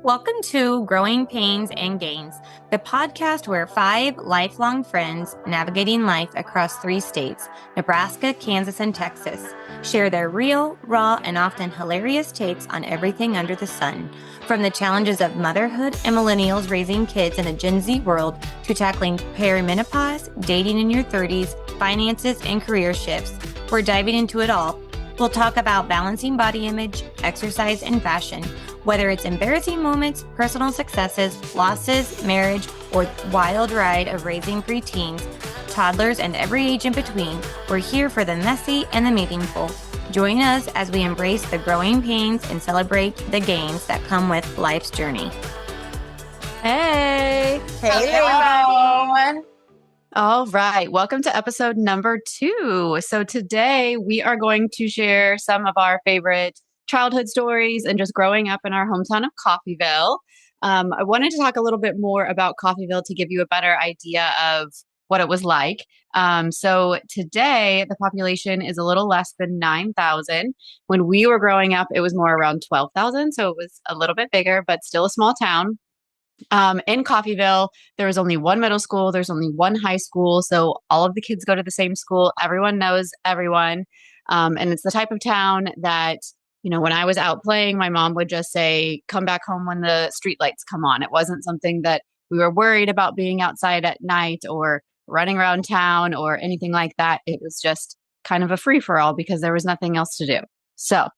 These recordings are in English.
Welcome to Growing Pains and Gains, the podcast where five lifelong friends navigating life across three states, Nebraska, Kansas, and Texas, share their real, raw, and often hilarious takes on everything under the sun. From the challenges of motherhood and millennials raising kids in a Gen Z world to tackling perimenopause, dating in your 30s, finances, and career shifts, we're diving into it all. We'll talk about balancing body image, exercise, and fashion. Whether it's embarrassing moments, personal successes, losses, marriage, or wild ride of raising preteens, toddlers, and every age in between, we're here for the messy and the meaningful. Join us as we embrace the growing pains and celebrate the gains that come with life's journey. Hey everyone. All right. Welcome to episode number 2. So today we are going to share some of our favorite childhood stories and just growing up in our hometown of Coffeyville. I wanted to talk a little bit more about Coffeyville to give you a better idea of what it was like. So today the population is a little less than 9,000. When we were growing up, it was more around 12,000. So it was a little bit bigger, but still a small town. In Coffeyville, there was only one middle school. There's only one high school. So all of the kids go to the same school. Everyone knows everyone. And it's the type of town that, when I was out playing, my mom would just say, come back home when the streetlights come on. It wasn't something that we were worried about being outside at night or running around town or anything like that. It was just kind of a free for all because there was nothing else to do. So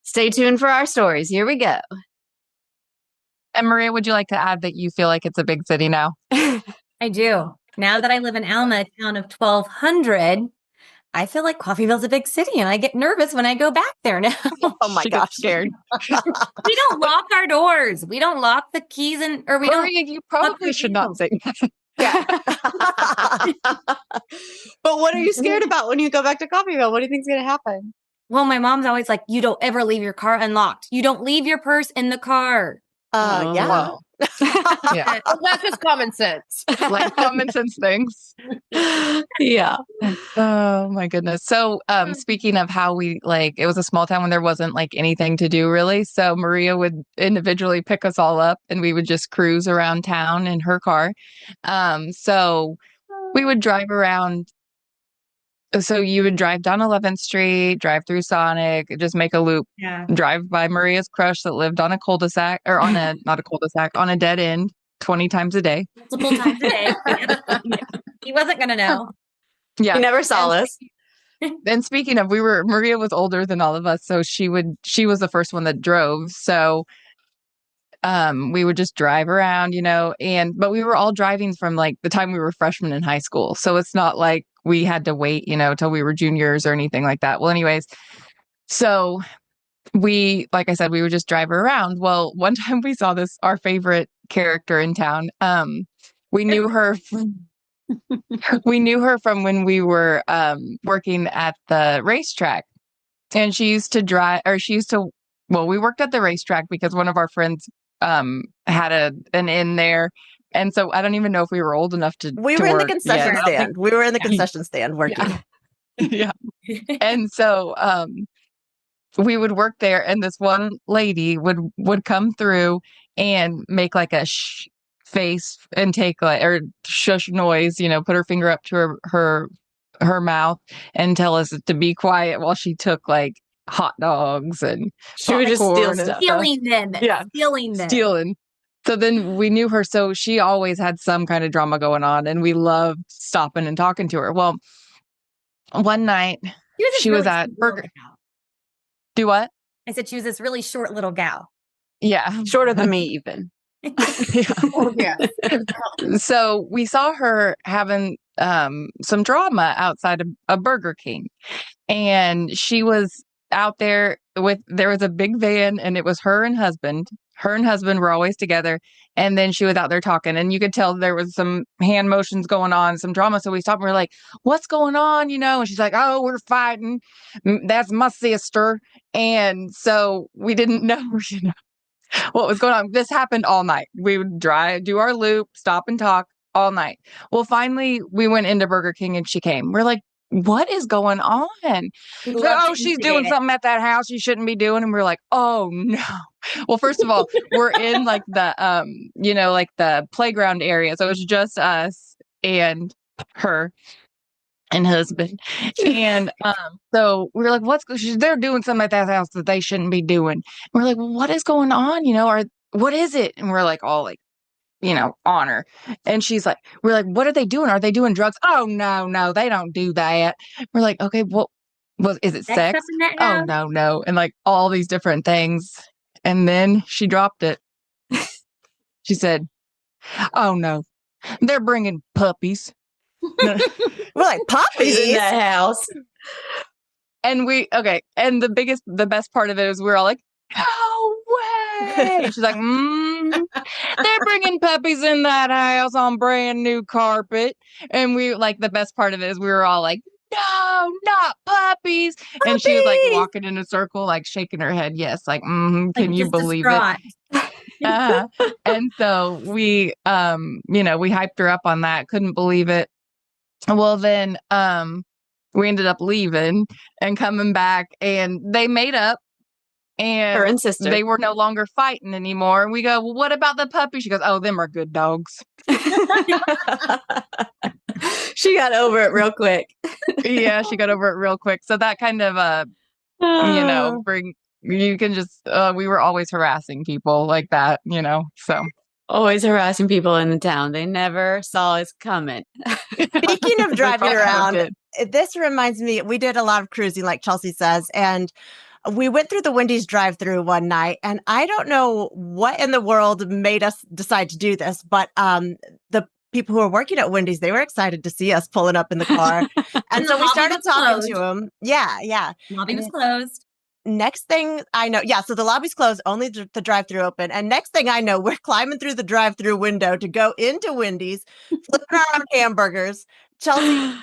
stay tuned for our stories. Here we go. And Maria, would you like to add that you feel like it's a big city now? I do. Now that I live in Alma, a town of 1,200, I feel like Coffeyville's a big city, and I get nervous when I go back there now. Oh my gosh, scared. We don't lock our doors. We don't lock the keys, Maria, you probably should not say that. Yeah. But what are you scared about when you go back to Coffeyville? What do you think's going to happen? Well, my mom's always like, you don't ever leave your car unlocked. You don't leave your purse in the car. Yeah. Wow. Yeah. Well, that's just common sense. Like common sense things. Yeah. Oh my goodness. So speaking of how it was a small town when there wasn't anything to do really. So Maria would individually pick us all up and we would just cruise around town in her car. So we would drive around. So you would drive down 11th Street, drive through Sonic, just make a loop, drive by Maria's crush that lived on a cul-de-sac or on not a cul-de-sac, on a dead end 20 times a day. Multiple times a day. He wasn't going to know. Yeah. He never saw us. And speaking of, Maria was older than all of us. So she was the first one that drove. So we would just drive around, but we were all driving from the time we were freshmen in high school. So it's not like we had to wait, till we were juniors or anything like that. Well, anyways, so like I said, we would just drive her around. Well, one time we saw our favorite character in town. We knew her from when we were working at the racetrack, and we worked at the racetrack because one of our friends had an inn there. And so I don't even know if we were old enough to We were in the concession stand. We were in the concession stand working. Yeah. And so we would work there, and this one lady would come through and make a face and take or shush noise, put her finger up to her mouth and tell us to be quiet while she took hot dogs, and she would just steal stuff. Stealing them. Yeah. Stealing. So then we knew her. So she always had some kind of drama going on, and we loved stopping and talking to her. Well, one night she was at Burger. Do what? I said she was this really short little gal. Yeah. Shorter than me even. Yeah. So we saw her having some drama outside of a Burger King, and she was out there there was a big van, and it was her and husband. Her and husband were always together, and then she was out there talking, and you could tell there was some hand motions going on, some drama. So we stopped and we were like, what's going on? And she's like, oh, we're fighting. That's my sister. And so we didn't know, what was going on. This happened all night. We would do our loop, stop and talk all night. Well, finally we went into Burger King and she came. We're like, what is going on? Oh, she's doing something at that house she shouldn't be doing. And we're like, oh no. Well, first of all, we're in like the like the playground area. So it's just us and her and husband. And so we were like, they're doing something at that house that they shouldn't be doing. We're like, well, what is going on? Or what is it? And we're like all like, on her. And we're like, what are they doing? Are they doing drugs? Oh, no, they don't do that. We're like, okay, well, is it sex? Oh, no. And like all these different things. And then she dropped it. She said, oh, no, they're bringing puppies. We're like, puppies in that house. And and the best part of it is we're all like, no way. She's like, they're bringing puppies in that house on brand new carpet. And we like, the best part of it is we were all like, no, not puppies. And she was like walking in a circle, like shaking her head. Yes. Like, can you believe it? And so we, we hyped her up on that. Couldn't believe it. Well, then, we ended up leaving and coming back, and they made up. And her and sister. They were no longer fighting anymore. And we go, well, what about the puppy? She goes, oh, them are good dogs. She got over it real quick. Yeah, she got over it real quick. So that kind of, you can just, we were always harassing people like that, so. Always harassing people in the town. They never saw us coming. Speaking of driving around, this reminds me, we did a lot of cruising, like Chelsea says, and we went through the Wendy's drive-through one night, and I don't know what in the world made us decide to do this, but the people who were working at Wendy's, they were excited to see us pulling up in the car. And so we started talking to them. Yeah. Lobby was closed. Next thing I know, so the lobby's closed, only the drive-through open. And next thing I know, we're climbing through the drive-through window to go into Wendy's, flipping our own hamburgers. Chelsea.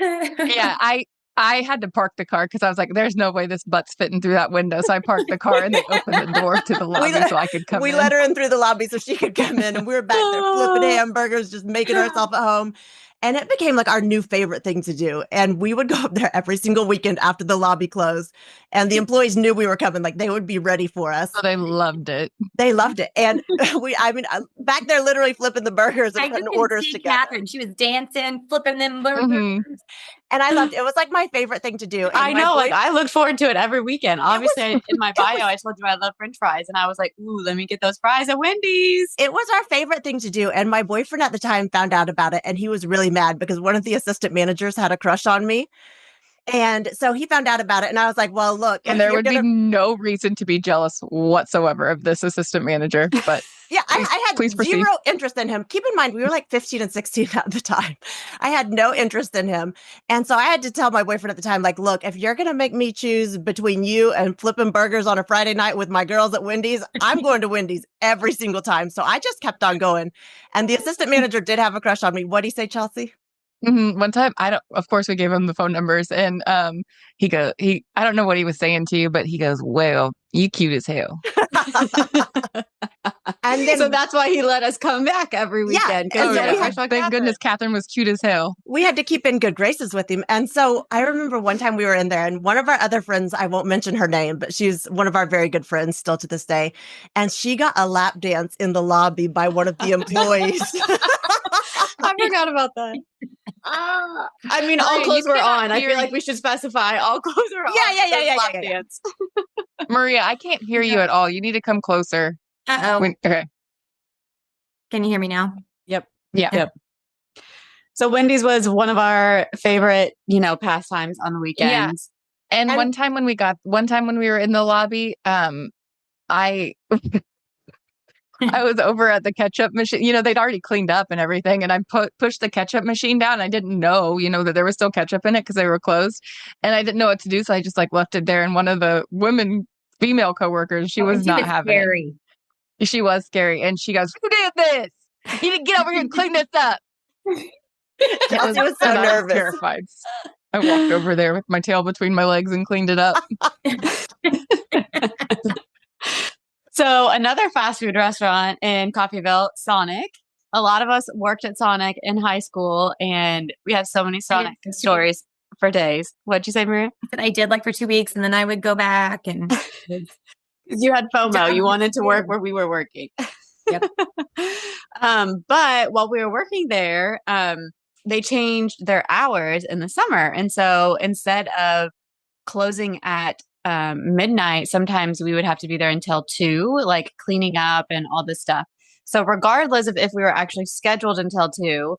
Yeah, I had to park the car because I was like, there's no way this butt's fitting through that window. So I parked the car and they opened the door to the lobby so I could come in. We let her in through the lobby so she could come in. And we were back there flipping hamburgers, just making ourselves at home. And it became like our new favorite thing to do. And we would go up there every single weekend after the lobby closed. And the employees knew we were coming, like they would be ready for us. So they loved it. They loved it. And back there literally flipping the burgers and putting orders together. Catherine, she was dancing, flipping them burgers. Mm-hmm. And I loved it. It was like my favorite thing to do. And I know, like I look forward to it every weekend. Obviously, in my bio, I told you I love French fries. And I was like, ooh, let me get those fries at Wendy's. It was our favorite thing to do. And my boyfriend at the time found out about it. And he was really mad because one of the assistant managers had a crush on me. And so he found out about it. And I was like, well, look. And there would be no reason to be jealous whatsoever of this assistant manager. But yeah, I had zero interest in him. Keep in mind, we were like 15 and 16 at the time. I had no interest in him. And so I had to tell my boyfriend at the time, like, look, if you're going to make me choose between you and flipping burgers on a Friday night with my girls at Wendy's, I'm going to Wendy's every single time. So I just kept on going. And the assistant manager did have a crush on me. What'd he say, Chelsea? Mm-hmm. One time, of course we gave him the phone numbers, and I don't know what he was saying to you, but he goes, well, you cute as hell. And then, so that's why he let us come back every weekend. Thank goodness Catherine was cute as hell. We had to keep in good graces with him. And so I remember one time we were in there, and one of our other friends, I won't mention her name, but she's one of our very good friends still to this day. And she got a lap dance in the lobby by one of the employees. I forgot about that. I mean, all clothes were on. I feel like we should specify all clothes are on. Yeah. Maria, I can't hear you at all. You need to come closer. Okay. Can you hear me now? Yep. Yeah. Yep. So Wendy's was one of our favorite, pastimes on the weekends. Yeah. And one time when we were in the lobby, I was over at the ketchup machine. They'd already cleaned up and everything. And I pushed the ketchup machine down. I didn't know, that there was still ketchup in it because they were closed. And I didn't know what to do. So I just left it there. And one of the female coworkers, she was not having it. She was scary. And she goes, who did this? You didn't get over here and clean this up. Chelsea was so nervous. I was terrified. I walked over there with my tail between my legs and cleaned it up. So another fast food restaurant in Coffeyville, Sonic. A lot of us worked at Sonic in high school, and we have so many Sonic stories for days. What'd you say, Maria? I did for 2 weeks, and then I would go back. And You had FOMO. You wanted to work where we were working. Yep. But while we were working there, they changed their hours in the summer. And so instead of closing at midnight, sometimes we would have to be there until 2, like cleaning up and all this stuff. So regardless of if we were actually scheduled until 2,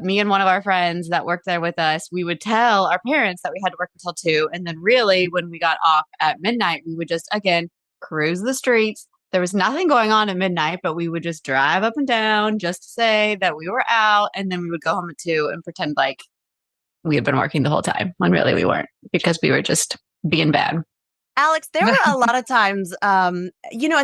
me and one of our friends that worked there with us, we would tell our parents that we had to work until 2. And then really when we got off at midnight, we would just, again, cruise the streets. There was nothing going on at midnight, but we would just drive up and down just to say that we were out. And then we would go home at 2 and pretend like we had been working the whole time when really we weren't, because we were just being bad. Alex, there were a lot of times, and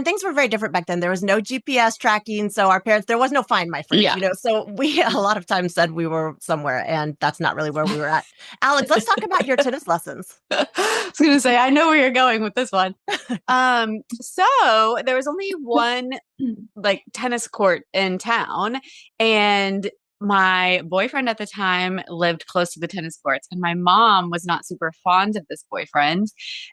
things were very different back then. There was no GPS tracking. So our parents, there was no Find My Friends, so we a lot of times said we were somewhere, and that's not really where we were at. Alex, let's talk about your tennis lessons. I was going to say, I know where you're going with this one. So there was only one like tennis court in town, and my boyfriend at the time lived close to the tennis courts, and my mom was not super fond of this boyfriend.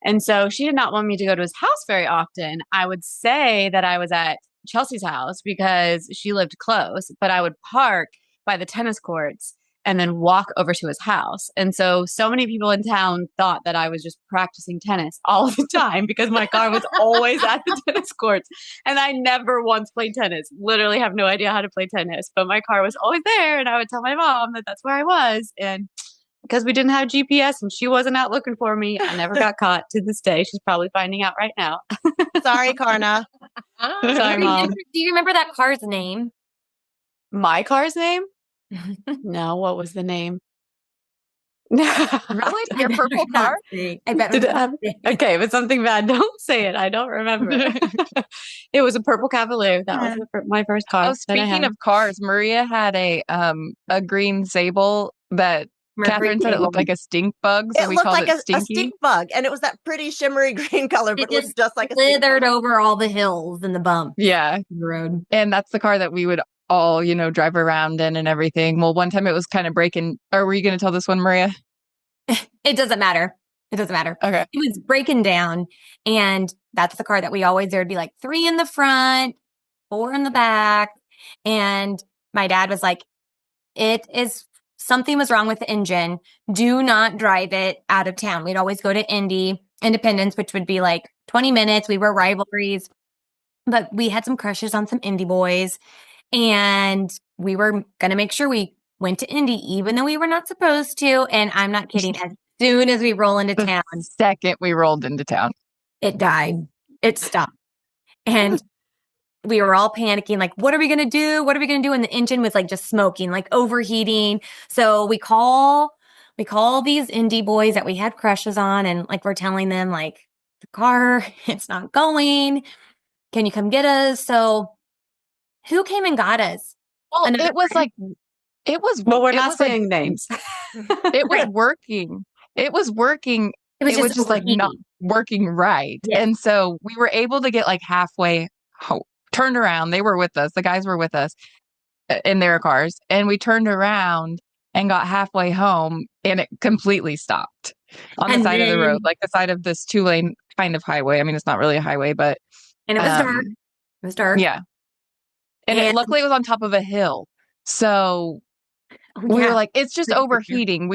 And so she did not want me to go to his house very often. I would say that I was at Chelsea's house because she lived close, but I would park by the tennis courts and then walk over to his house. And so many people in town thought that I was just practicing tennis all the time because my car was always at the tennis courts. And I never once played tennis, literally have no idea how to play tennis, but my car was always there. And I would tell my mom that that's where I was. And because we didn't have GPS and she wasn't out looking for me, I never got caught to this day. She's probably finding out right now. Sorry, Karna. Sorry, Mom. Do you remember that car's name? My car's name? No, what was the name? Really? Your purple car? I bet. Did it have, okay, if it's something bad, don't say it. I don't remember. It was a purple Cavalier. That was my first car. Oh, speaking of cars, Maria had a green Sable that Catherine said it looked like a stink bug, so It we looked called like it a Stinky. stink bug, and it was that pretty shimmery green color, but it looked just like a stink slithered bug. over all the hills and the bumps. Yeah, The road. and that's the car that we would all, drive around in and everything. Well, one time it was kind of breaking. Or were you going to tell this one, Maria? It doesn't matter. It doesn't matter. Okay. It was breaking down, and that's the car that we always, there would be like 3 in the front, 4 in the back. And my dad was like, something was wrong with the engine. Do not drive it out of town. We'd always go to Independence, which would be like 20 minutes. We were rivalries, but we had some crushes on some Indy boys, and we were going to make sure we went to Indy, even though we were not supposed to. And I'm not kidding. As soon as we roll into town, The second we rolled into town, it died. It stopped. And we were all panicking, like, what are we going to do? What are we going to do? And the engine was like just smoking, like overheating. So we call these Indy boys that we had crushes on, and like we're telling them like, the car, it's not going. Can you come get us? So who came and got us? well, Another it was friend. like, it was. Well, we're it not was like- saying names. It was working. It was working. It was just like not overheating. working right. Yeah. And so we were able to get like halfway turned around. They were with us. The guys were with us in their cars. And we turned around and got halfway home, and it completely stopped on the And side of the then- road, like the side of this 2-lane kind of highway. I mean, it's not really a highway, but And it was dark. It was dark. yeah. And And- luckily it was on top of a hill. So Oh, we yeah. were like, it's just Pretty overheating.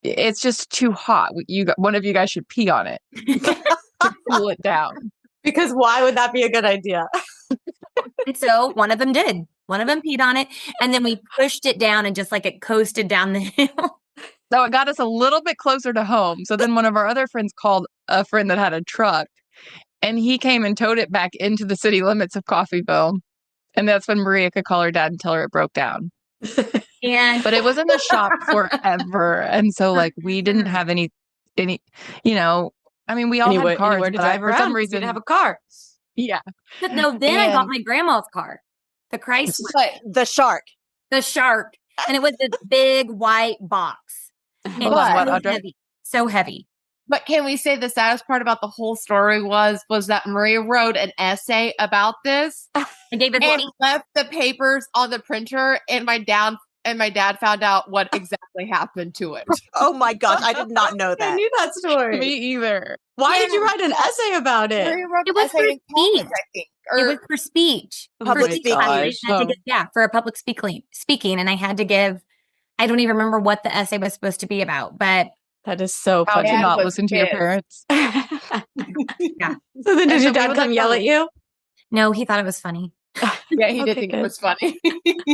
It's just too hot. One of you guys should pee on it to cool it down. Because why would that be a good idea? And so one of them did. One of them peed on it, and then we pushed it down, and just like it coasted down the hill. So it got us a little bit closer to home. So then one of our other friends called a friend that had a truck, and he came and towed it back into the city limits of Coffeyville. And that's when Maria could call her dad and tell her it broke down. And But it was in the shop forever. And so like we didn't have any, I mean, we all had cars, anywhere to but drive for around. some We reason, didn't have a car. yeah. but no, then I got And- my grandma's car, the Chrysler, But the shark. the Shark, and it was this big white box. And Hold on, what, so Audra? heavy, so heavy. But can we say the saddest part about the whole story was that Maria wrote an essay about this I gave it and left the papers on the printer, and my dad found out what exactly actually happened to it. Oh my gosh, I did not know I that. knew that story. Me either. Why did you write an essay about it? Maria wrote It an was essay for in college, speech. I think. It was for speech. Public for speech speaking. classes. I had to Oh. give- yeah, for a public speaking. And I had to give, I don't even remember what the essay was supposed to be about, but That is so How funny. to Dad not was listen to your pissed. parents. Yeah. So then And did so your we dad would, come like, yell at you? no, he thought it was funny. Yeah, he did Okay, think good. it was funny.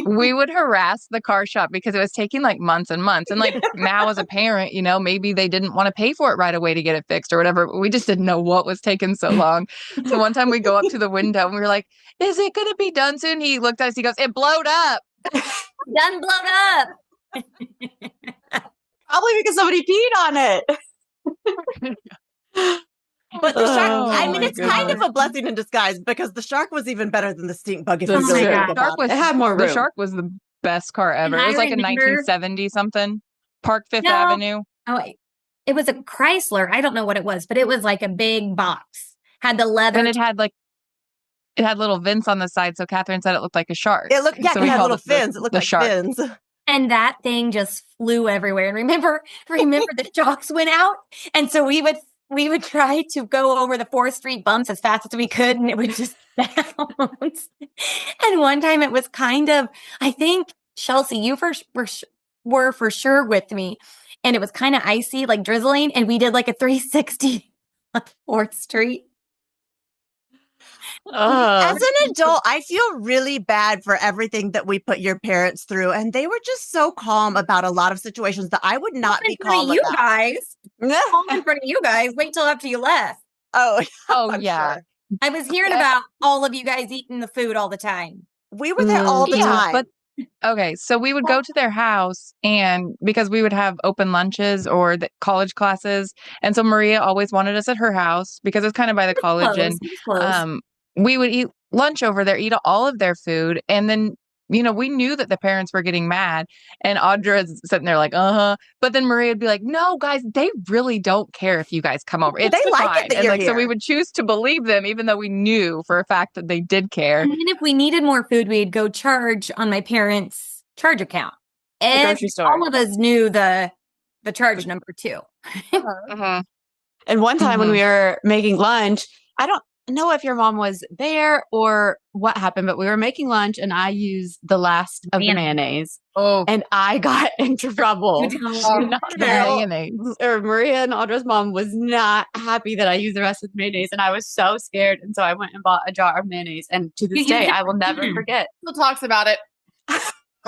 We would harass the car shop because it was taking like months and months. And like now as a parent, you know, maybe they didn't want to pay for it right away to get it fixed or whatever. But we just didn't know what was taking so long. So one time we go up to the window and we were like, is it going to be done soon? He looked at us, he goes, it blowed up. Done blown up. Probably because somebody peed on it. But the shark, Oh, I mean, my it's kind of goodness. a blessing in disguise because the shark was even better than the stink bug if That's you really true. think The about Shark was, It had more the room. Shark was the best car ever. And It was I like a remember- 1970 something. Park Fifth No. Avenue. Oh, it was a Chrysler. I don't know what it was, but it was like a big box. Had the leather. And it had little vents on the side. So Catherine said it looked like a shark. It looked, yeah, So it we had called little it the- fins. It looked the like shark. fins. And that thing just flew everywhere. And remember the shocks went out. And so we would try to go over the 4th Street bumps as fast as we could, and it would just bounce. And one time it was kind of, I think, Chelsea, you were for sure with me. And it was kind of icy, like drizzling. And we did like a 360 on 4th Street. As an adult, I feel really bad for everything that we put your parents through. And they were just so calm about a lot of situations that I would not be In front calm of you about. guys. Calm in front of you guys. Wait till after you left. Oh, Oh, I'm yeah. sure. I was hearing about all of you guys eating the food all the time. We were there all the Yeah, time. but okay, so we would go to their house and because we would have open lunches or the college classes. And so Maria always wanted us at her house because it's kind of by the college. And we would eat lunch over there, eat all of their food. And then, you know, we knew that the parents were getting mad. And Audra's sitting there like, uh-huh. But then Maria would be like, no, guys, they really don't care if you guys come over. It's They like it fine. that And you're like, so we here. would choose to believe them, even though we knew for a fact that they did care. And then if we needed more food, we'd go charge on my parents' charge account. And grocery store. all of us knew the charge number too. Mhm. And one time when Mhm. we were making lunch, I don't know if your mom was there or what happened, but we were making lunch and I used the last of the mayonnaise Oh, and I got in trouble. You don't- Not the Carol- mayonnaise. Or Maria and Audra's mom was not happy that I used the rest of the mayonnaise and I was so scared. And so I went and bought a jar of mayonnaise. And to this You day, used it I will for never dinner. forget. still talks about it.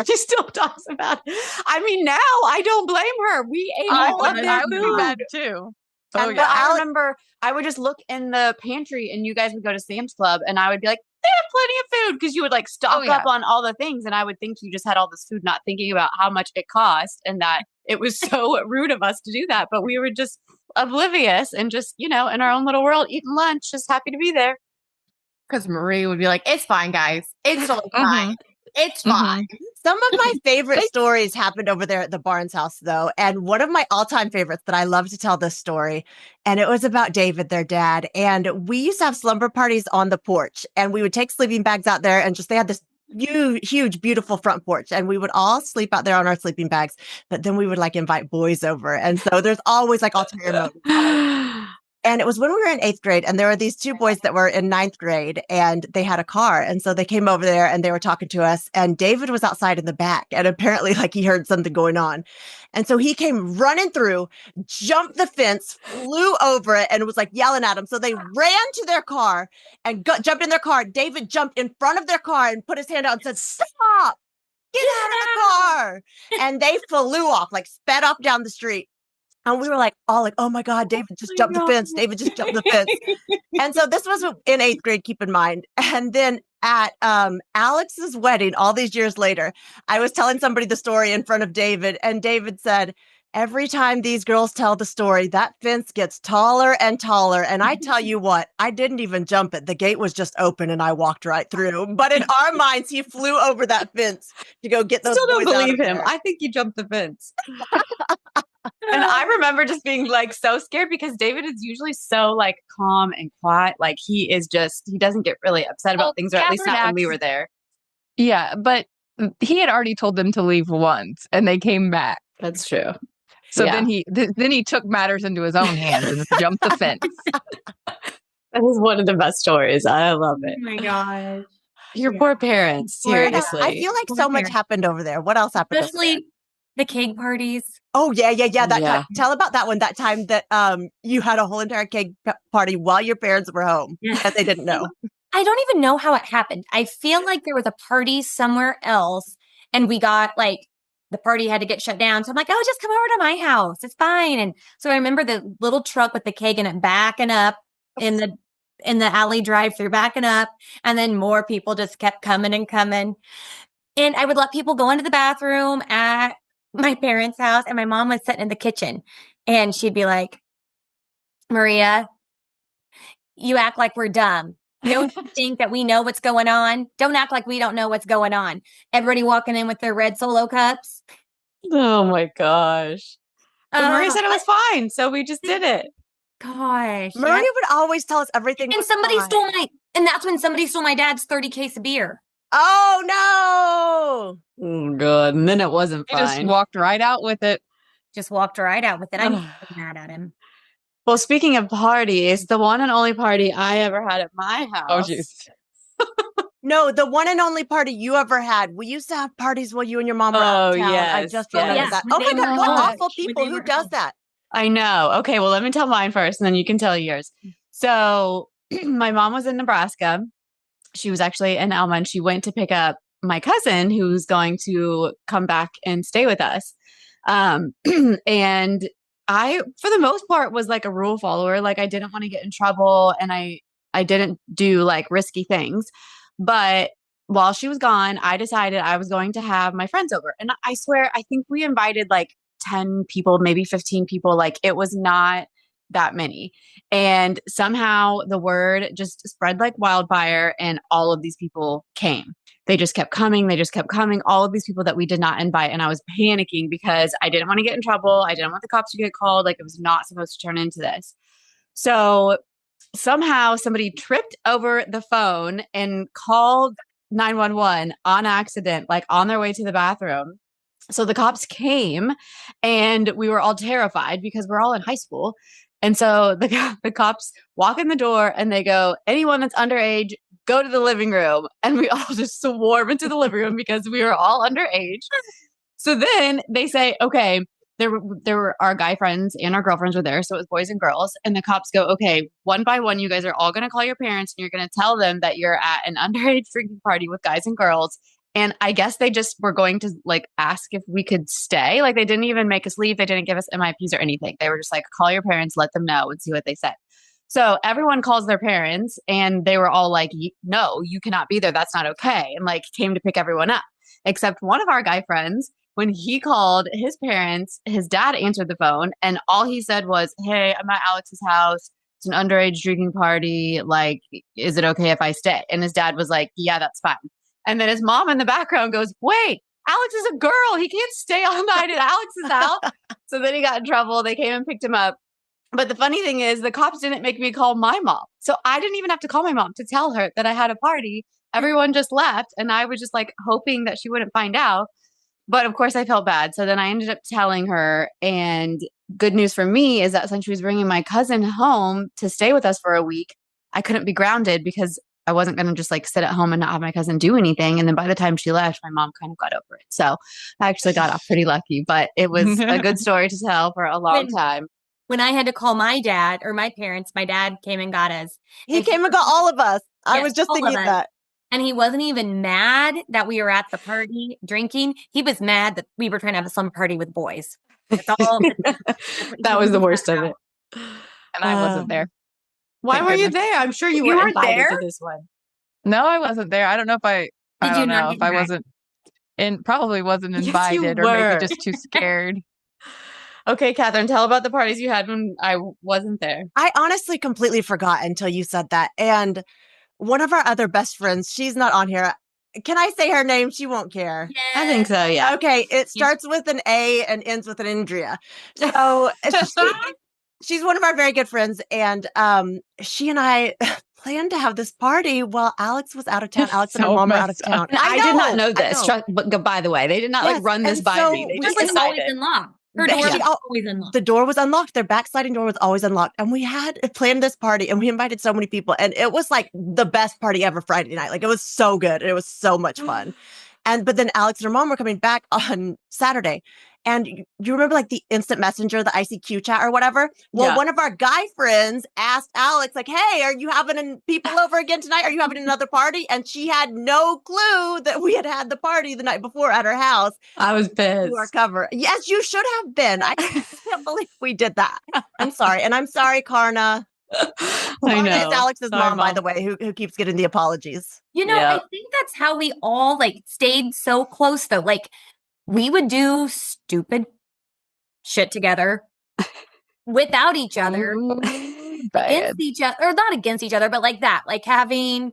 She still talks about it. I mean, now I don't blame her. We ate I all of would that be food. mad too. Oh, And yeah. I remember I would just look in the pantry and you guys would go to Sam's Club and I would be like, they have plenty of food because you would like stock yeah. up on all the things. And I would think you just had all this food, not thinking about how much it cost and that it was so rude of us to do that. But we were just oblivious and just, you know, in our own little world, eating lunch, just happy to be there. Because Marie would be like, it's fine, guys. It's totally fine. It's Mhm. fine. Some of my favorite stories happened over there at the Barnes house, though. And one of my all-time favorites that I love to tell this story, and it was about David, their dad. And we used to have slumber parties on the porch, and we would take sleeping bags out there and they had this huge, beautiful front porch, and we would all sleep out there on our sleeping bags. But then we would like invite boys over, and so there's always like ulterior motives. And it was when we were in 8th grade, and there were these 2 boys that were in 9th grade, and they had a car. And so they came over there and they were talking to us, and David was outside in the back, and apparently like he heard something going on. And so he came running through, jumped the fence, flew over it, and was like yelling at them. So they ran to their car and jumped in their car. David jumped in front of their car and put his hand out and said, "Stop, get out of the car." And they flew off, like sped off down the street. And we were like, all like, oh my God, David just jumped the fence. David just jumped the fence. And so this was in 8th grade, keep in mind. And then at Alex's wedding, all these years later, I was telling somebody the story in front of David. And David said, every time these girls tell the story, that fence gets taller and taller. And I tell you what, I didn't even jump it. The gate was just open and I walked right through. But in our minds, he flew over that fence to go get those Still don't boys out of believe him. there. I think you jumped the fence. And I remember just being like so scared because David is usually so like calm and quiet. Like he doesn't get really upset about Well, things, or at least not Catherine when we acts- were there. Yeah, but he had already told them to leave once and they came back. That's true. So Yeah. then he took matters into his own hands and jumped the fence. That is one of the best stories. I love it. Oh my gosh. Your poor parents, Poor parents. seriously. I feel like Poor so much parents. happened over there. What else happened over there? Especially the cake parties. Oh yeah. That Yeah. time. Tell about that one. That time that you had a whole entire cake party while your parents were home Yes. that they didn't know. I don't even know how it happened. I feel like there was a party somewhere else and we got like the party had to get shut down. So I'm like, oh, just come over to my house. It's fine. And so I remember the little truck with the cake in it backing up in the alley drive-through, backing up. And then more people just kept coming and coming. And I would let people go into the bathroom at my parents' house. And my mom was sitting in the kitchen and she'd be like, Maria, you act like we're dumb. Don't you think that we know what's going on? Don't act like we don't know what's going on. Everybody walking in with their red Solo cups. Oh my gosh. But Maria said it was fine. So we just did it. Gosh. Maria would always tell us everything. And was somebody fine. stole and that's when somebody stole my dad's 30 case of beer. Oh no. Oh, good. And then it wasn't He just walked right out with it. Just walked right out with it. I'm mad at him. Well, speaking of parties, the one and only party I ever had at my house. Oh, jeez. No, the one and only party you ever had. We used to have parties while you and your mom were out of town. I yes, just remember yes. that. When Oh my they God, were what home. awful When people. they Who were does home. that? I know. Okay, well, let me tell mine first, and then you can tell yours. So my mom was in Nebraska. She was actually in Elma, and she went to pick up my cousin who's going to come back and stay with us. And I, for the most part, was like a rule follower. Like I didn't want to get in trouble and I didn't do like risky things. But while she was gone, I decided I was going to have my friends over. And I swear, I think we invited like 10 people, maybe 15 people. Like it was not that many. And somehow the word just spread like wildfire and all of these people came. They just kept coming. They just kept coming. All of these people that we did not invite. And I was panicking because I didn't want to get in trouble. I didn't want the cops to get called. Like it was not supposed to turn into this. So somehow somebody tripped over the phone and called 911 on accident, like on their way to the bathroom. So the cops came and we were all terrified because we're all in high school. And so the cops walk in the door and they go, anyone that's underage, go to the living room. And we all just swarm into the living room because we were all underage. So then they say, okay, there were our guy friends and our girlfriends were there. So it was boys and girls. And the cops go, okay, one by one, you guys are all going to call your parents and you're going to tell them that you're at an underage drinking party with guys and girls. And I guess they just were going to like ask if we could stay. Like they didn't even make us leave. They didn't give us MIPs or anything. They were just like, call your parents, let them know and see what they said. So everyone calls their parents and they were all like, no, you cannot be there. That's not okay. And like came to pick everyone up, except one of our guy friends. When he called his parents, his dad answered the phone and all he said was, hey, I'm at Alex's house. It's an underage drinking party. Like, is it okay if I stay? And his dad was like, yeah, that's fine. And then his mom in the background goes, wait, Alex is a girl. He can't stay all night at Alex's house. So then he got in trouble. They came and picked him up. But the funny thing is the cops didn't make me call my mom. So I didn't even have to call my mom to tell her that I had a party. Everyone just left. And I was just like hoping that she wouldn't find out. But of course I felt bad. So then I ended up telling her. And good news for me is that since she was bringing my cousin home to stay with us for a week, I couldn't be grounded because I wasn't going to just like sit at home and not have my cousin do anything. And then by the time she left, my mom kind of got over it. So I actually got off pretty lucky, but it was a good story to tell for a long time. When I had to call my dad or my parents, my dad came and got us. He came and got all of us. I Yes, was just all of thinking us. that. And he wasn't even mad that we were at the party drinking. He was mad that we were trying to have a slumber party with boys. That's all. That was the worst of it. And I wasn't there. Why Thank were you goodness. there? I'm sure you You were weren't invited there? to this one. No, I wasn't there. I don't know if I Did you don't not know get if I invited? wasn't probably wasn't Yes, you invited or were. maybe just too scared. Okay, Catherine, tell about the parties you had when I wasn't there. I honestly completely forgot until you said that. And one of our other best friends, she's not on here. Can I say her name? She won't care. I think so, yeah. Okay, it starts with an A and ends with an Andrea. So she's one of our very good friends, and she and I planned to have this party while Alex was out of town. Alex and her So mom were out of messed up. town. And I did not know I this. know. But by the way, they did not Yes, run this and by so me. They we just It was always decided. unlocked. Her But door she was al- always unlocked. The door was unlocked. Their back sliding door was always unlocked. And we had planned this party and we invited so many people. And it was like the best party ever Friday night. Like it was so good. It was so much fun. But then Alex and her mom were coming back on Saturday. And you remember like the instant messenger, the ICQ chat or whatever? Well, Yeah. one of our guy friends asked Alex, like, hey, are you having people over again tonight? Are you having another party? And she had no clue that we had the party the night before at her house. I was pissed. To our cover. Yes, you should have been. I can't believe we did that. I'm sorry. And I'm sorry, Karna. I Karna is know. Alex's Sorry, mom, by Mom. the way, who keeps getting the apologies. You know, Yeah. I think that's how we all like stayed so close though. Like we would do stupid shit together without each other, Bad. against each other, or not against each other, but like that, like having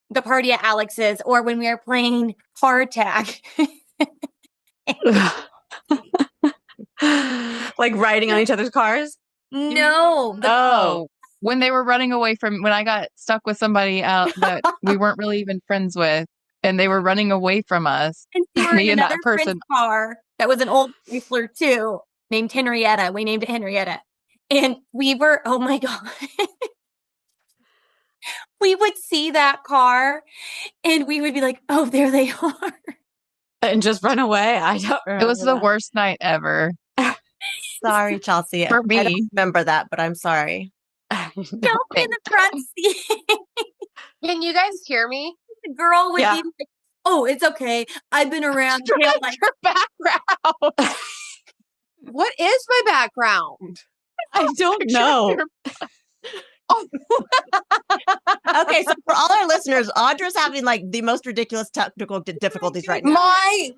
the party at Alex's or when we were playing card tag. Like riding on each other's cars. No, Oh, when they were running away from when I got stuck with somebody out that we weren't really even friends with, and they were running away from us. and we were Me in and that another friend's person. car that was an old Chrysler too, named Henrietta. We named it Henrietta. And we were, oh my God. We would see that car and we would be like, oh, there they are. And just run away. I don't remember. It was the that. worst night ever Sorry, Chelsea. for I me. don't remember that, but I'm sorry. Jump in the front seat. Can you guys hear me? The girl would Yeah. be like, oh, it's okay. I've been around. tail lights." Your background. What is my background? I don't know. Okay, so for all our listeners, Audra's having like the most ridiculous technical difficulties right now. My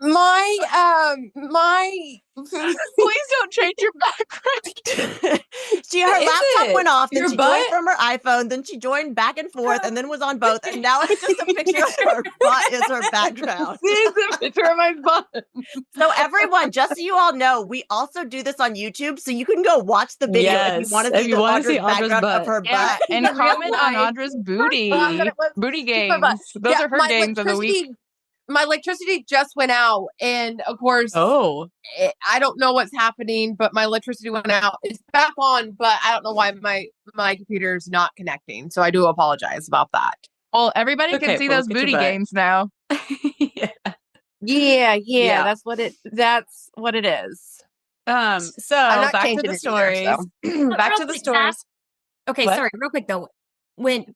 Please don't change your background. Her Is laptop it? went off, then Your she butt? joined from her iPhone, then she joined back and forth, and then was on both, and now it's just a picture of her butt is her background. This is a picture of my butt. So everyone, just so you all know, we also do this on YouTube, so you can go watch the video if Yes, you want to if see you the wanna see Audra's Audra's background butt. of her Yeah, butt. and In real comment on life. Audra's booty. Booty my butt. games. Those Yeah, are her my games of the week. electricity- My electricity just went out, and of course, Oh. I don't know what's happening, but my electricity went out. It's back on, but I don't know why my computer's not connecting. So I do apologize about that. Well, everybody Okay, can see well, those look at your booty butt. games now. Yeah. Yeah, Yeah. that's what it is. So I'm not back to changing the it stories. either, But Back real to the quick, stories. Okay, What? sorry, real quick though. When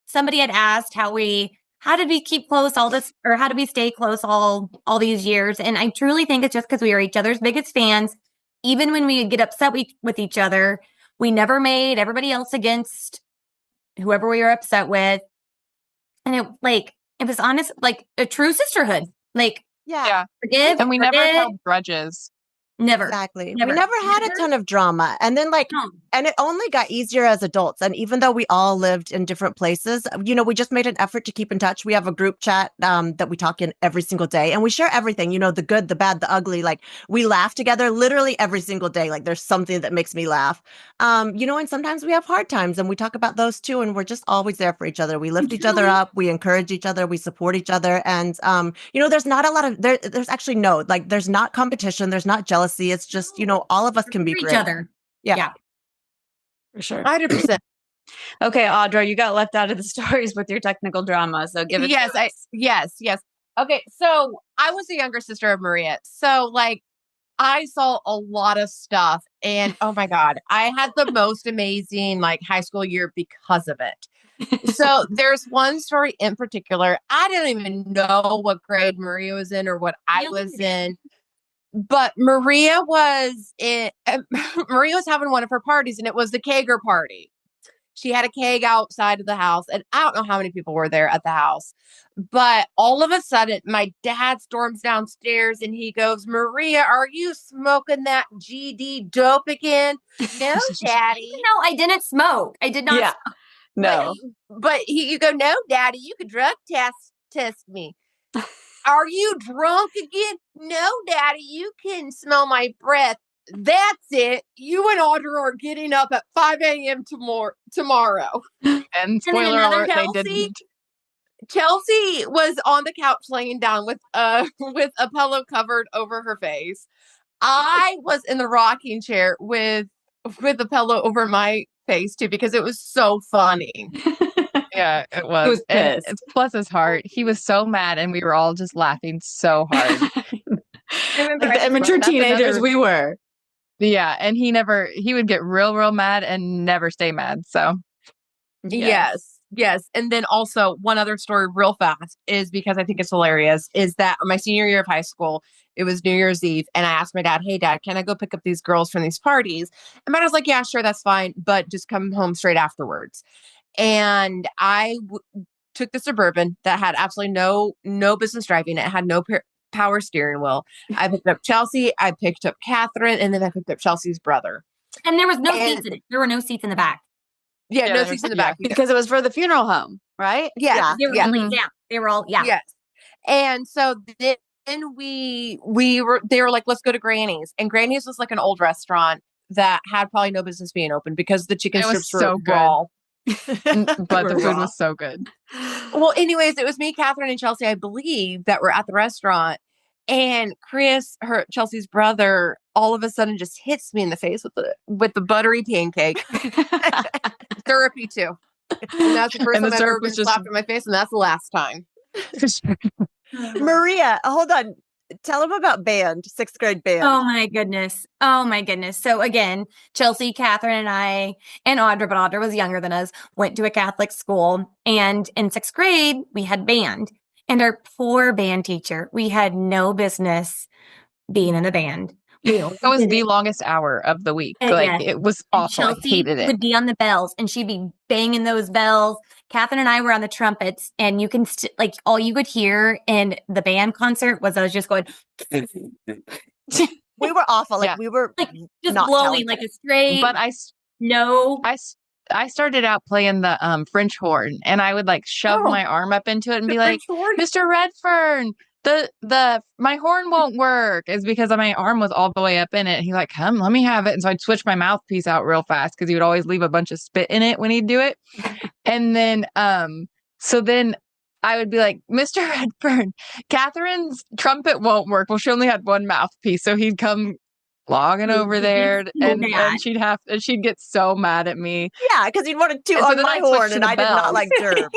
somebody had asked how did we keep close all this, or how did we stay close all these years? And I truly think it's just because we are each other's biggest fans. Even when we get upset with each other, we never made everybody else against whoever we were upset with. And it was honest, like a true sisterhood. Like Yeah, forgive, And we never forget, held grudges. never. exactly. Never. We never had a ton of drama. And then No. and it only got easier as adults. And even though we all lived in different places, we just made an effort to keep in touch. We have a group chat that we talk in every single day, and we share everything, the good, the bad, the ugly. Like we laugh together literally every single day. Like there's something that makes me laugh. And sometimes we have hard times and we talk about those too. And we're just always there for each other. We lift each other up. We encourage each other. We support each other. And, there's not a lot of, there's actually there's not competition. There's not jealousy. It's just, all of us can be For each great. other. Yeah. For sure. 100%. Okay, Audra, you got left out of the stories with your technical drama, so give it. Yes, to us. yes. Okay, so I was the younger sister of Maria. So I saw a lot of stuff, and oh my God, I had the most amazing high school year because of it. So there's one story in particular. I didn't even know what grade Maria was in or what I No, was you didn't. in. But Maria was Maria was having one of her parties, and it was the kegger party. She had a keg outside of the house, and I don't know how many people were there at the house. But all of a sudden, my dad storms downstairs and he goes, "Maria, are you smoking that GD dope again?" "No, Daddy." No, I didn't smoke. I did not. Yeah. No. But you go, "No, Daddy, you could drug test me." "Are you drunk again?" "No, Daddy, you can smell my breath. that's it. You and Audra are getting up at 5 a.m. tomorrow. And spoiler another alert, they Chelsea? didn't. Chelsea was on the couch laying down with with a pillow covered over her face. I was in the rocking chair with a pillow over my face too because it was so funny. Yeah, it was. was And pissed. plus his heart, he was so mad, and we were all just laughing so hard. Like the immature That's teenagers another- we were. Yeah, and he would get real mad and never stay mad. So Yes. And then also one other story real fast is because I think it's hilarious is that my senior year of high school, it was New Year's Eve. And I asked my dad, hey, Dad, can I go pick up these girls from these parties? And my dad was like, yeah, sure, that's fine. But just come home straight afterwards. And I took the Suburban that had absolutely no business driving. It had no power steering wheel. I picked up Chelsea. I picked up Catherine. And then I picked up Chelsea's brother. And there was no seats in it. There were no seats in the back. Yeah, Yeah, no there seats in the was- back. Because it was for the funeral home, right? Yeah. They were Yeah. only, they were all, Yes. And so then they were like, let's go to Granny's. And Granny's was like an old restaurant that had probably no business being open because the chicken It was strips were so good. raw. but the food was so good. Well, anyways, it was me, Catherine, and Chelsea, I believe, that were at the restaurant. And Chris, Chelsea's brother, all of a sudden just hits me in the face with the buttery pancake. Syrupy too. And that's the first And the time I've syrup ever been was just- slapped in my face, and that's the last time. Maria, hold on. Tell them about band, 6th grade band. Oh my goodness. Oh my goodness. So again, Chelsea, Catherine, and I, and Audra, but Audra was younger than us, went to a Catholic school. And in 6th grade, we had band. And our poor band teacher, we had no business being in a band. That was the longest hour of the week. Like Yeah. it was And awful. I Chelsea hated it. would be on the bells and she'd be banging those bells. Catherine and I were on the trumpets, and you can like all you could hear in the band concert was us just going We were awful. Like Yeah. we were like just not blowing talented. like a straight But I started out playing the French horn, and I would like shove Oh. my arm up into it and be like, Mr. Redfern, my horn won't work. Is because my arm was all the way up in it. He like, come, let me have it. And so I'd switch my mouthpiece out real fast because he would always leave a bunch of spit in it when he'd do it. And then so then I would be like, Mr. Redfern, Catherine's trumpet won't work. Well, she only had one mouthpiece. So he'd come logging over there so and mad. she'd get so mad at me. Yeah, because he wanted to And so on then my I switched horn, to and the I did not bells. like Derb.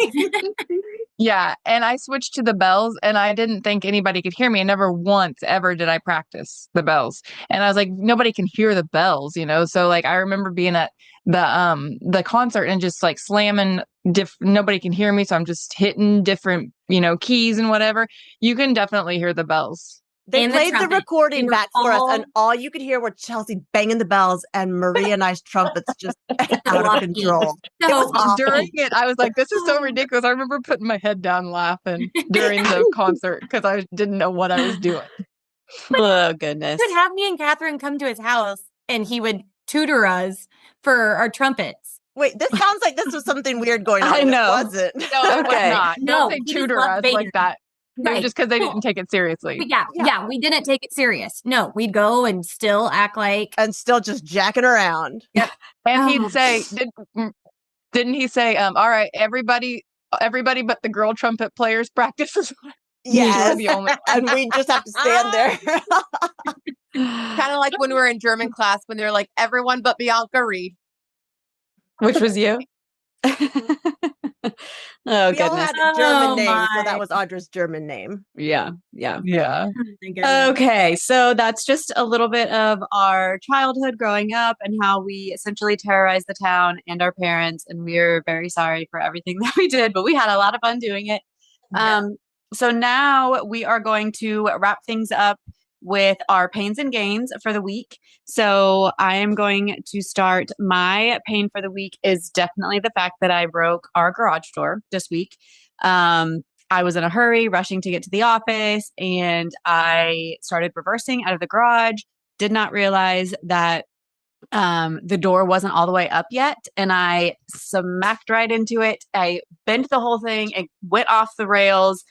Yeah, and I switched to the bells, and I didn't think anybody could hear me. And never once ever did I practice the bells. And I was like, nobody can hear the bells, you know. So like, I remember being at the concert and just like slamming. Nobody can hear me, so I'm just hitting different, keys and whatever. You can definitely hear the bells. They And the played the trumpet. recording They were back for us, all- and all you could hear were Chelsea banging the bells and Maria and I's trumpets just out of Lucky. control. So was awful. During it, I was like, this is so ridiculous. I remember putting my head down laughing during the concert because I didn't know what I was doing. Oh, goodness. he would have me and Catherine come to his house, and he would tutor us for our trumpets. Wait, this sounds like this was something weird going on. I and know. It wasn't. No, it was Okay. not. No, Don't say he just tutor loved us banging. like that. It was just because they didn't take it seriously. But Yeah. yeah, we didn't take it serious. No, we'd go and still act like And still just jacking around. And Oh. he'd say, didn't he say, all right, everybody but the girl trumpet players practices. Yes. the only And we just have to stand there. Kind of like when we were in German class when they were like, everyone but Bianca Reed. Which was you? Oh, We all goodness. had a German Oh, name, so my. that was Audra's German name. Yeah. Yeah. Okay, so that's just a little bit of our childhood growing up and how we essentially terrorized the town and our parents. And we're very sorry for everything that we did, but we had a lot of fun doing it. So now we are going to wrap things up with our pains and gains for the week. So I am going to start. My pain for the week is definitely the fact that I broke our garage door this week. I was in a hurry, rushing to get to the office, and I started reversing out of the garage. Did not realize that the door wasn't all the way up yet, and I smacked right into it. I bent the whole thing. It went off the rails.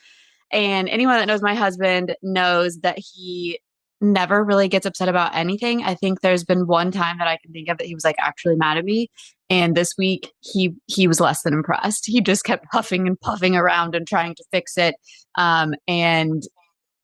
And anyone that knows my husband knows that he never really gets upset about anything. I think there's been one time that I can think of that he was like actually mad at me. And this week he was less than impressed. He just kept puffing and puffing around and trying to fix it. And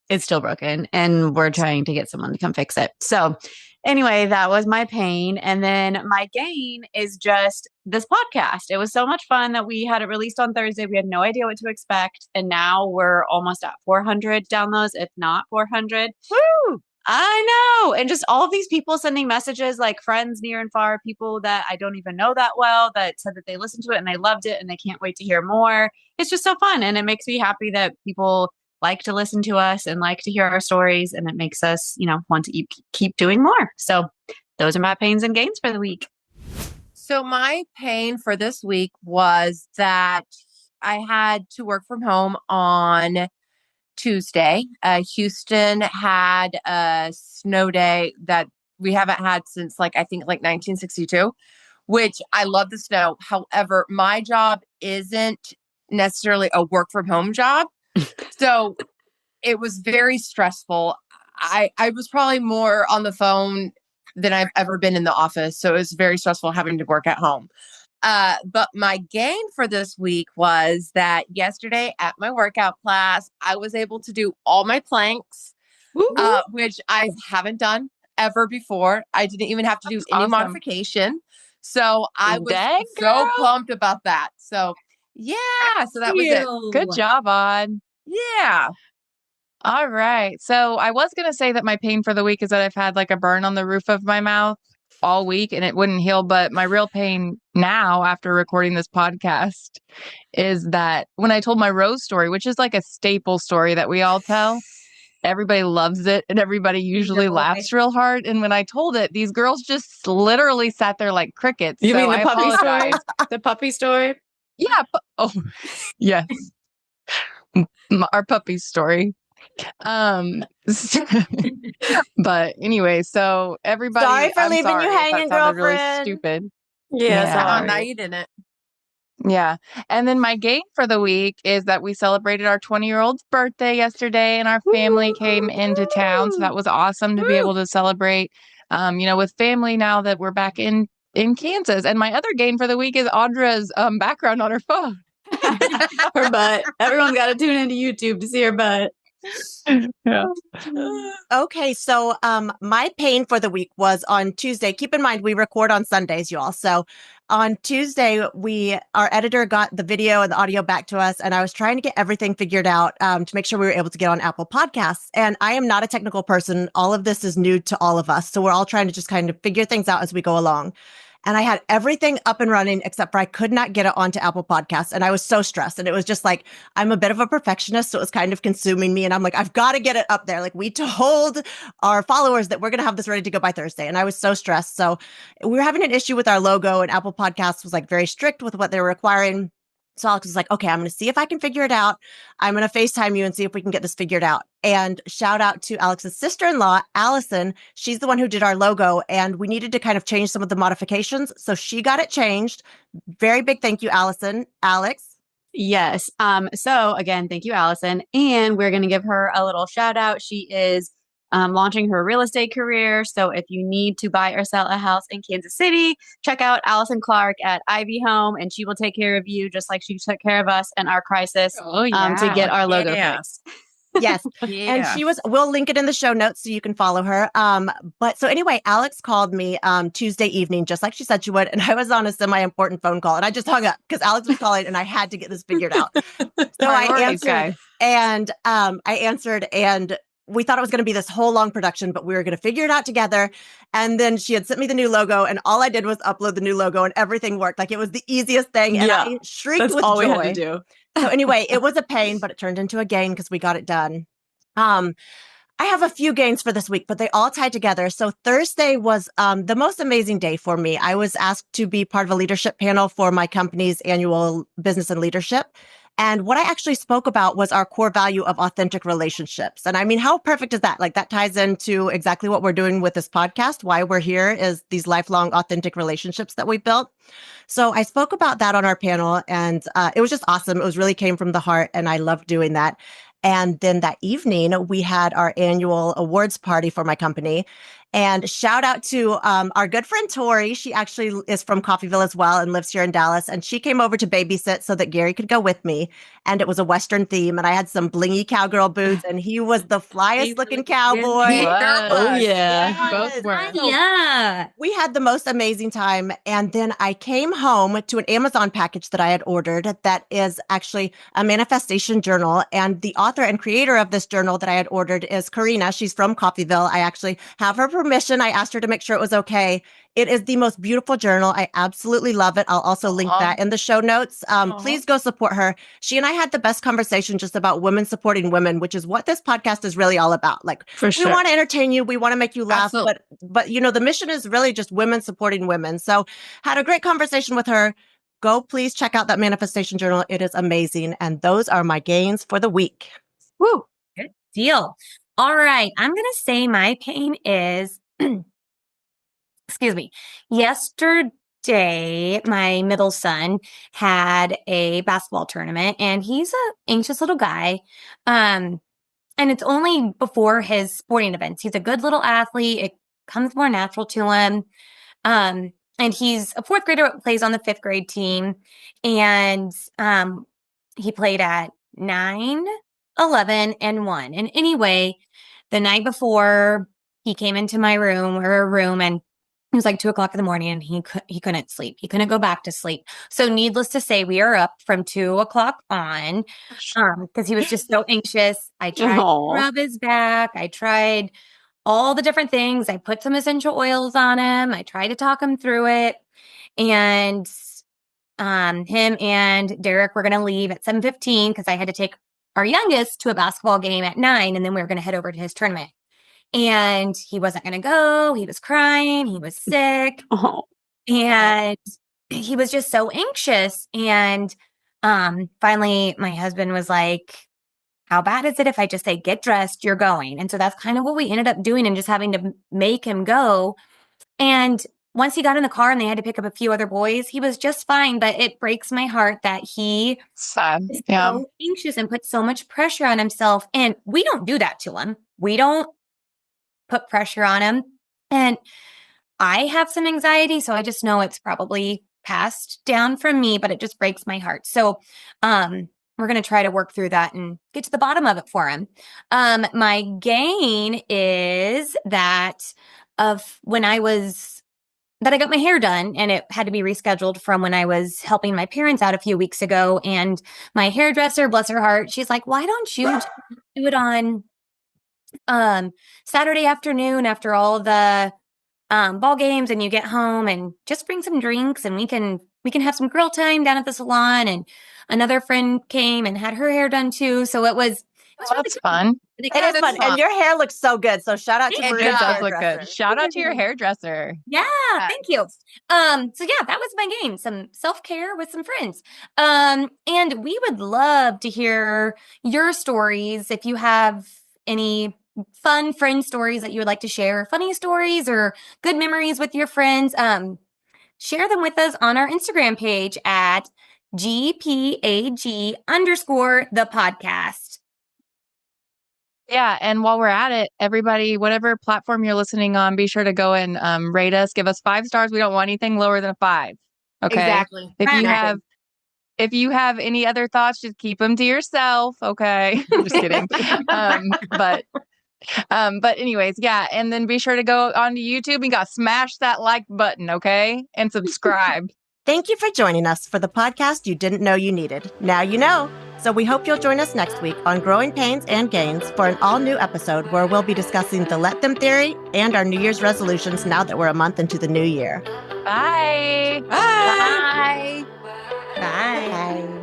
it's still broken, and we're trying to get someone to come fix it. So anyway, that was my pain. And then my gain is just this podcast. It was so much fun that we had it released on Thursday. We had no idea what to expect. And now we're almost at 400 downloads, if not 400. Woo! I know. And just all of these people sending messages, like friends near and far, people that I don't even know that well, that said that they listened to it and they loved it and they can't wait to hear more. It's just so fun. And it makes me happy that people like to listen to us and like to hear our stories. And it makes us, want to keep doing more. So those are my pains and gains for the week. So my pain for this week was that I had to work from home on Tuesday. Houston had a snow day that we haven't had since I think 1962, which I love the snow. However, my job isn't necessarily a work from home job. So it was very stressful. I was probably more on the phone than I've ever been in the office. So it was very stressful having to work at home. But my gain for this week was that yesterday at my workout class, I was able to do all my planks, which I haven't done ever before. I didn't even have to do any modification. So I was so pumped about that. So yeah, so that was it. Good job, Aude. Yeah. All right. So I was going to say that my pain for the week is that I've had a burn on the roof of my mouth all week and it wouldn't heal. But my real pain now after recording this podcast is that when I told my rose story, which is a staple story that we all tell, everybody loves it and everybody usually laughs real hard. And when I told it, these girls just literally sat there like crickets. You mean the puppy story? The puppy story? Yeah. Oh, yes. Our puppy story. But anyway, so everybody, sorry for leaving you hanging, girlfriend. Really stupid. Yeah, now you didn't. Yeah. And then my gain for the week is that we celebrated our 20-year-old's birthday yesterday and our family came into town. So that was awesome to be able to celebrate, with family now that we're back in Kansas. And my other gain for the week is Audra's background on her phone. Her butt. Everyone's got to tune into YouTube to see her butt. Yeah. Okay, so my pain for the week was on Tuesday. Keep in mind we record on Sundays, you all. So on Tuesday, our editor got the video and the audio back to us, and I was trying to get everything figured out to make sure we were able to get on Apple Podcasts. And I am not a technical person. All of this is new to all of us, so we're all trying to just kind of figure things out as we go along. And I had everything up and running except for I could not get it onto Apple Podcasts. And I was so stressed. And it was just I'm a bit of a perfectionist. So it was kind of consuming me. And I'm I've got to get it up there. We told our followers that we're going to have this ready to go by Thursday. And I was so stressed. So we were having an issue with our logo and Apple Podcasts was very strict with what they were requiring. So Alex was okay, I'm going to see if I can figure it out. I'm going to FaceTime you and see if we can get this figured out. And shout out to Alex's sister-in-law, Allison. She's the one who did our logo and we needed to kind of change some of the modifications. So she got it changed. Very big thank you, Allison. Alex? Yes. So again, thank you, Allison. And we're going to give her a little shout out. She is launching her real estate career. So if you need to buy or sell a house in Kansas City, check out Allison Clark at Ivy Home, and she will take care of you just like she took care of us in our crisis to get our logo fixed. Yes. And we'll link it in the show notes so you can follow her. But so anyway, Alex called me Tuesday evening, just like she said she would. And I was on a semi-important phone call and I just hung up because Alex was calling and I had to get this figured out. So I answered and we thought it was going to be this whole long production, but we were going to figure it out together. And then she had sent me the new logo and all I did was upload the new logo and everything worked. It was the easiest thing. And I shrieked with joy. We had to do. So anyway, it was a pain, but it turned into a gain because we got it done. I have a few gains for this week, but they all tie together. So Thursday was the most amazing day for me. I was asked to be part of a leadership panel for my company's annual business and leadership. And what I actually spoke about was our core value of authentic relationships. And I mean, how perfect is that? That ties into exactly what we're doing with this podcast. Why we're here is these lifelong authentic relationships that we built. So I spoke about that on our panel and it was just awesome. It was really came from the heart and I loved doing that. And then that evening, we had our annual awards party for my company. And shout out to our good friend Tori. She actually is from Coffeyville as well and lives here in Dallas. And she came over to babysit so that Gary could go with me. And it was a Western theme. And I had some blingy cowgirl boots. And he was the flyest looking cowboy. Oh, yeah. Yes. Both were. Yeah. We had the most amazing time. And then I came home to an Amazon package that I had ordered that is actually a manifestation journal. And the author and creator of this journal that I had ordered is Karina. She's from Coffeyville. I actually have her permission. I asked her to make sure it was okay. It is the most beautiful journal. I absolutely love it. I'll also link that in the show notes. Please go support her. She and I had the best conversation just about women supporting women, which is what this podcast is really all about. Like, For sure. we want to entertain you. We want to make you laugh. Absolutely. But you know, the mission is really just women supporting women. So had a great conversation with her. Go please check out that manifestation journal. It is amazing. And those are my gains for the week. Woo. Good deal. All right. I'm going to say my pain is, excuse me, yesterday, my middle son had a basketball tournament and he's an anxious little guy. And it's only before his sporting events. He's a good little athlete. It comes more natural to him. And he's a fourth grader, plays on the fifth grade team. And he played at 9, 11, and 1. And anyway, the night before, he came into my room and it was like 2:00 in the morning and he couldn't sleep. He couldn't go back to sleep. So needless to say, we are up from 2:00 on because he was just so anxious. I tried to rub his back. I tried all the different things. I put some essential oils on him. I tried to talk him through it. And him and Derek were going to leave at 7:15 because I had to take our youngest to a basketball game at 9, and then we were going to head over to his tournament. And he wasn't going to go. He was crying. He was sick. And he was just so anxious. And finally, my husband was like, how bad is it if I just say, get dressed, you're going? And so that's kind of what we ended up doing and just having to make him go. And once he got in the car and they had to pick up a few other boys, he was just fine. But it breaks my heart that he is so anxious and puts so much pressure on himself. And we don't do that to him. We don't put pressure on him. And I have some anxiety, so I just know it's probably passed down from me, but it just breaks my heart. So we're going to try to work through that and get to the bottom of it for him. My gain is that I got my hair done and it had to be rescheduled from when I was helping my parents out a few weeks ago. And my hairdresser, bless her heart, she's like, why don't you do it on Saturday afternoon after all the ball games and you get home and just bring some drinks and we can have some girl time down at the salon. And another friend came and had her hair done too. So it was that's fun. It is fun. And your hair looks so good. So shout out to Maria. It does look good. Shout out to your hairdresser. Yeah, thank you. So yeah, that was my game. Some self-care with some friends. And we would love to hear your stories. If you have any fun friend stories that you would like to share, funny stories or good memories with your friends, share them with us on our Instagram page at GPAG_the podcast. Yeah. And while we're at it, everybody, whatever platform you're listening on, be sure to go and rate us. Give us 5 stars. We don't want anything lower than a 5. Okay. Exactly. If you have any other thoughts, just keep them to yourself. Okay. I'm just kidding. But anyways, yeah. And then be sure to go onto YouTube and smash that like button. Okay. And subscribe. Thank you for joining us for the podcast you didn't know you needed. Now you know. So we hope you'll join us next week on Growing Pains and Gains for an all-new episode where we'll be discussing the Let Them Theory and our New Year's resolutions now that we're a month into the new year. Bye. Bye. Bye.